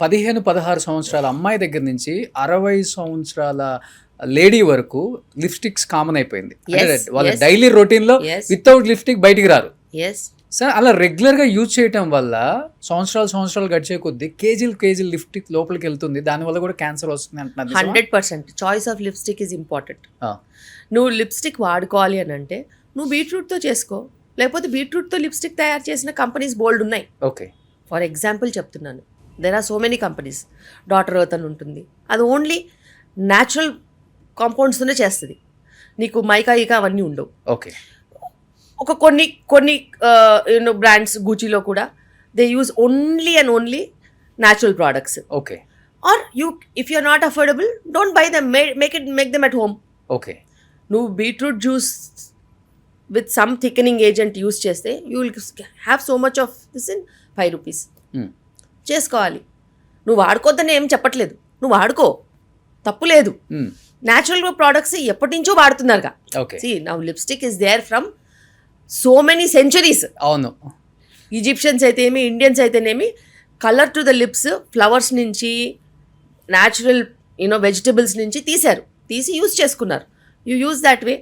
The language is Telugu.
15-16 సంవత్సరాల అమ్మాయి దగ్గర నుంచి 60 సంవత్సరాల లేడీ వరకు లిప్స్టిక్స్ కామన్ అయిపోయింది. అంటే వాళ్ళ డైలీ రొటీన్లో వితౌట్ లిప్స్టిక్ బయటికి రారు. సార్ అలా రెగ్యులర్గా యూజ్ చేయటం వల్ల సంవత్సరాలు గడిచే కొద్దీ కేజీలు లిప్స్టిక్ లోపలికి వెళ్తుంది, దానివల్ల కూడా క్యాన్సర్ వస్తుంది అంటున్నారు. 100% choice of lipstick is important. నువ్వు లిప్స్టిక్ వాడుకోవాలి అని అంటే నువ్వు బీట్రూట్తో చేసుకో, లేకపోతే బీట్రూట్తో లిప్స్టిక్ తయారు చేసిన కంపెనీస్ బోల్డ్ ఉన్నాయి. ఓకే, ఫర్ ఎగ్జాంపుల్ చెప్తున్నాను, there are so many companies. Daughter Earth అని ఉంటుంది, అది ఓన్లీ న్యాచురల్ కాంపౌండ్స్తోనే చేస్తుంది, నీకు మైకా ఈకా అవన్నీ ఉండవు. ఓకే, ఒక కొన్ని బ్రాండ్స్ గూచీలో కూడా they use only and only natural products. Okay, or if you are not affordable don't buy them, make them at home. Okay, నువ్వు beetroot juice with some thickening agent use చేస్తే you will have so much of this in 5 rupees. చేసుకోవాలి. నువ్వు వాడుకోద్దని ఏం చెప్పట్లేదు, నువ్వు వాడుకో, తప్పు లేదు. న్యాచురల్ ప్రోడక్ట్స్ ఎప్పటి నుంచో వాడుతున్నారుగా. See, now lipstick is there from so many centuries. అవును, ఈజిప్షియన్స్ అయితేనేమి, ఇండియన్స్ అయితేనేమి, colour to the lips flowers నుంచి, న్యాచురల్ వెజిటబుల్స్ నుంచి తీసి యూస్ చేసుకున్నారు. You use that way.